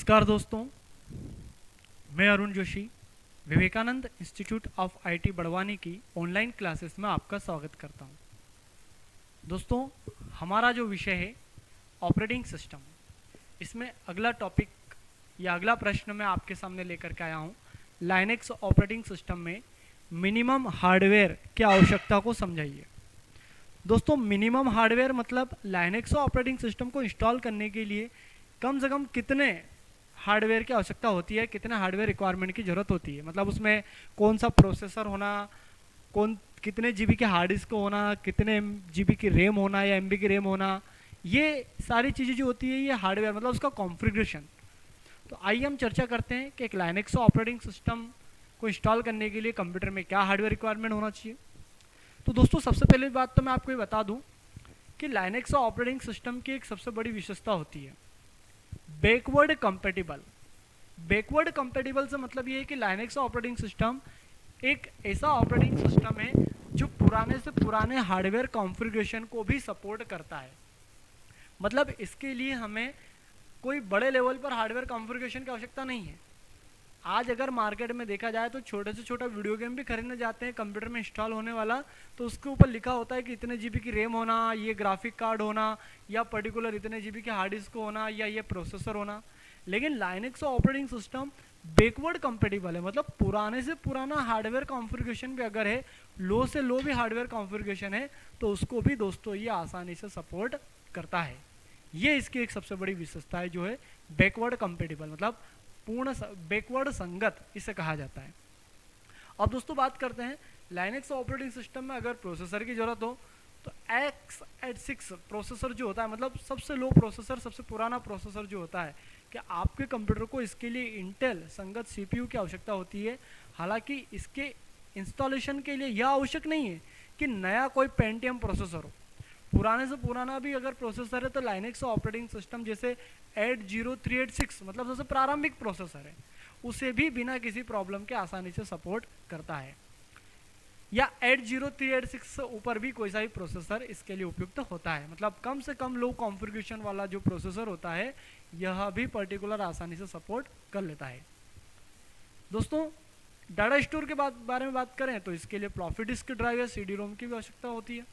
नमस्कार दोस्तों, मैं Arun Joshi Vivekananda institute of IT Barwani की ऑनलाइन क्लासेस में आपका स्वागत करता हूं। दोस्तों, हमारा जो विषय है ऑपरेटिंग सिस्टम, इसमें अगला टॉपिक या अगला प्रश्न मैं आपके सामने लेकर के आया हूं। लाइनेक्स ऑपरेटिंग सिस्टम में मिनिमम हार्डवेयर की आवश्यकता को समझाइए। दोस्तों, मिनिमम हार्डवेयर मतलब लाइनेक्स ऑपरेटिंग सिस्टम को इंस्टॉल करने के लिए कम से कम कितने हार्डवेयर की आवश्यकता होती है, कितने हार्डवेयर रिक्वायरमेंट की ज़रूरत होती है। मतलब उसमें कौन सा प्रोसेसर होना, कितने जीबी के हार्ड डिस्क होना, कितने जीबी की रैम होना या एमबी की रैम होना, ये सारी चीज़ें जो होती है ये हार्डवेयर मतलब उसका कॉन्फ़िगरेशन। तो आइए हम चर्चा करते हैं कि एक लाइनेक्स ऑपरेटिंग सिस्टम को इंस्टॉल करने के लिए कंप्यूटर में क्या हार्डवेयर रिक्वायरमेंट होना चाहिए। तो दोस्तों, सबसे पहले बात तो मैं आपको ये बता दूं कि लाइनेक्स ऑपरेटिंग सिस्टम की एक सबसे बड़ी विशेषता होती है बैकवर्ड कंपेटिबल। बैकवर्ड कंपेटिबल से मतलब ये है कि लाइनेक्स ऑपरेटिंग सिस्टम एक ऐसा ऑपरेटिंग सिस्टम है जो पुराने से पुराने हार्डवेयर कॉन्फ़िगरेशन को भी सपोर्ट करता है। मतलब इसके लिए हमें कोई बड़े लेवल पर हार्डवेयर कॉन्फ़िगरेशन की आवश्यकता नहीं है। आज अगर मार्केट में देखा जाए तो छोटे से छोटा वीडियो गेम भी खरीदने जाते हैं कंप्यूटर में इंस्टॉल होने वाला, तो उसके ऊपर लिखा होता है कि इतने जीबी की रैम होना, ये ग्राफिक कार्ड होना, या पर्टिकुलर इतने जीबी के हार्ड डिस्क होना, या ये प्रोसेसर होना। लेकिन Linux operating system backward compatible है, मतलब पुराने से पुराना हार्डवेयर कॉन्फ़िगरेशन भी अगर है, लो से लो भी हार्डवेयर कॉन्फ़िगरेशन है, तो उसको भी दोस्तों ये आसानी से सपोर्ट करता है। ये इसकी एक सबसे बड़ी विशेषता है जो है बैकवर्ड कंपेटिबल, मतलब पूर्ण बैकवर्ड संगत इसे कहा जाता है। अब दोस्तों बात करते हैं लाइनेक्स ऑपरेटिंग सिस्टम में अगर प्रोसेसर की जरूरत हो तो x86 प्रोसेसर जो होता है, मतलब सबसे लो प्रोसेसर, सबसे पुराना प्रोसेसर जो होता है, कि आपके कंप्यूटर को इसके लिए इंटेल संगत सीपीयू की आवश्यकता होती है। हालांकि इसके इंस्टॉलेशन के लिए यह आवश्यक नहीं है कि नया कोई पेंटियम प्रोसेसर हो। पुराने से पुराना भी अगर प्रोसेसर है तो लाइनेक्स ऑपरेटिंग सिस्टम जैसे 80386 मतलब सबसे प्रारंभिक प्रोसेसर है, उसे भी बिना किसी प्रॉब्लम के आसानी से सपोर्ट करता है। या 80386 से ऊपर भी कोई सा भी प्रोसेसर इसके लिए उपयुक्त होता है। मतलब कम से कम लो कॉन्फ़िगरेशन वाला जो प्रोसेसर होता है यह भी पर्टिकुलर आसानी से सपोर्ट कर लेता है। दोस्तों, डाटा स्टोर के बारे में बात करें तो इसके लिए फ्लॉपी डिस्क ड्राइव या सीडी रोम की भी आवश्यकता होती है।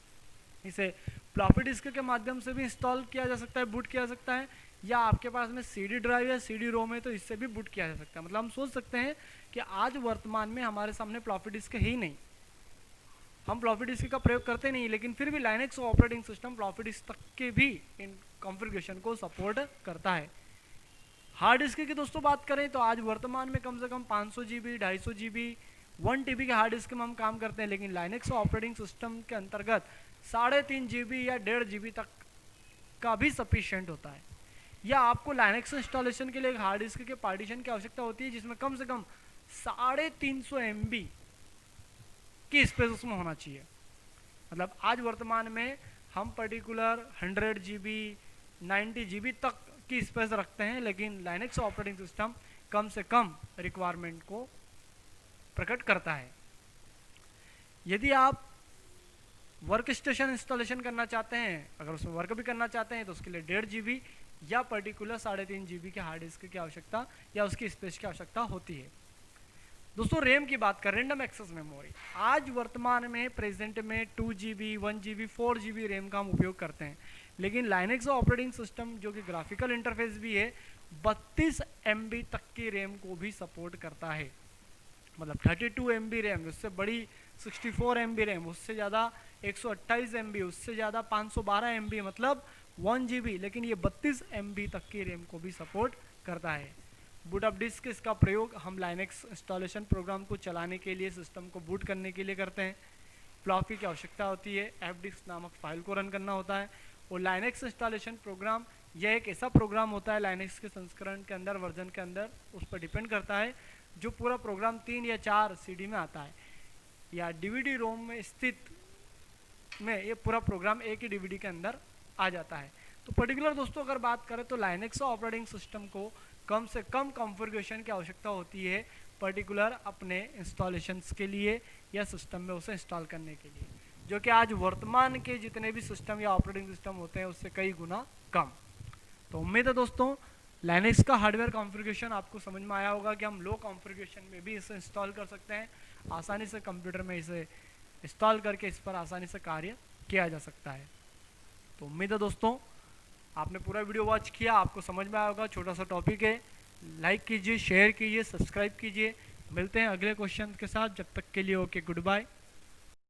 इसे फ्लॉपी डिस्क के माध्यम से भी इंस्टॉल किया जा सकता है, बूट किया जा सकता है, या आपके पास में सीडी ड्राइव या सीडी रोम है तो इससे भी बूट किया जा सकता है। मतलब हम सोच सकते हैं कि आज वर्तमान में हमारे सामने फ्लॉपी डिस्क है ही नहीं, हम फ्लॉपी डिस्क का प्रयोग करते नहीं, लेकिन फिर भी Linux operating system floppy disk तक के भी इन कॉन्फ़िगरेशन को सपोर्ट करता है। हार्ड डिस्क की दोस्तों बात करें तो आज वर्तमान में कम से कम 500 GB, 250 GB, 1 TB के हार्ड डिस्क में हम काम करते हैं, लेकिन लाइनेक्स ऑपरेटिंग सिस्टम के अंतर्गत 3.5 GB या 1.5 GB तक का भी सफिशिएंट होता है। या आपको लाइनेक्स इंस्टॉलेशन के लिए एक हार्ड डिस्क के पार्टीशन की आवश्यकता होती है जिसमें कम से कम 350 MB की स्पेस उसमें होना चाहिए। मतलब आज वर्तमान में हम पर्टिकुलर 100 GB, 90 GB तक की स्पेस रखते हैं, लेकिन लाइनेक्स ऑपरेटिंग सिस्टम कम से कम रिक्वायरमेंट को प्रकट करता है। यदि आप वर्क स्टेशन इंस्टॉलेशन करना चाहते हैं, अगर उसमें वर्क भी करना चाहते हैं तो उसके लिए 1.5 GB या पर्टिकुलर 3.5 GB के हार्ड डिस्क की आवश्यकता या उसकी स्पेस की आवश्यकता होती है। दोस्तों, रैम की बात करें, रैंडम एक्सेस मेमोरी, आज वर्तमान में प्रेजेंट में 2 GB, 1 GB, 4 GB रैम का हम उपयोग करते हैं, लेकिन लाइनेक्स ऑपरेटिंग सिस्टम जो कि ग्राफिकल इंटरफेस भी है 32 MB तक की रैम को भी सपोर्ट करता है। मतलब 32 MB रैम, उससे बड़ी 64 MB रैम, उससे ज़्यादा 128 MB, उससे ज़्यादा 512 MB, मतलब 1 GB, लेकिन ये 32 MB तक की रैम को भी सपोर्ट करता है। बूट अप डिस्क, इसका प्रयोग हम लाइनेक्स इंस्टॉलेशन प्रोग्राम को चलाने के लिए, सिस्टम को बूट करने के लिए करते हैं। फ्लॉपी की आवश्यकता होती है, एफ डिस्क नामक फाइल को रन करना होता है। और लाइनेक्स इंस्टॉलेशन प्रोग्राम यह एक ऐसा प्रोग्राम होता है लाइनेक्स के संस्करण के अंदर, वर्जन के अंदर, उस पर डिपेंड करता है, जो पूरा प्रोग्राम 3 या 4 CD में आता है, या DVD रोम में स्थित में ये पूरा प्रोग्राम एक ही DVD के अंदर आ जाता है। तो पर्टिकुलर दोस्तों अगर बात करें तो लाइनेक्स ऑपरेटिंग सिस्टम को कम से कम कॉन्फ़िगरेशन की आवश्यकता होती है पर्टिकुलर अपने इंस्टॉलेशंस के लिए या सिस्टम में उसे इंस्टॉल करने के लिए, जो कि आज वर्तमान के जितने भी सिस्टम या ऑपरेटिंग सिस्टम होते हैं उससे कई गुना कम। तो उम्मीद है दोस्तों लाइनक्स का हार्डवेयर कॉन्फ़िगरेशन आपको समझ में आया होगा कि हम लो कॉन्फ़िगरेशन में भी इसे इंस्टॉल कर सकते हैं, आसानी से कंप्यूटर में इसे इंस्टॉल करके इस पर आसानी से कार्य किया जा सकता है। तो उम्मीद है दोस्तों आपने पूरा वीडियो वॉच किया, आपको समझ में आया होगा। छोटा सा टॉपिक है, लाइक कीजिए, शेयर कीजिए, सब्सक्राइब कीजिए। मिलते हैं अगले क्वेश्चन के साथ, जब तक के लिए ओके, गुड बाय।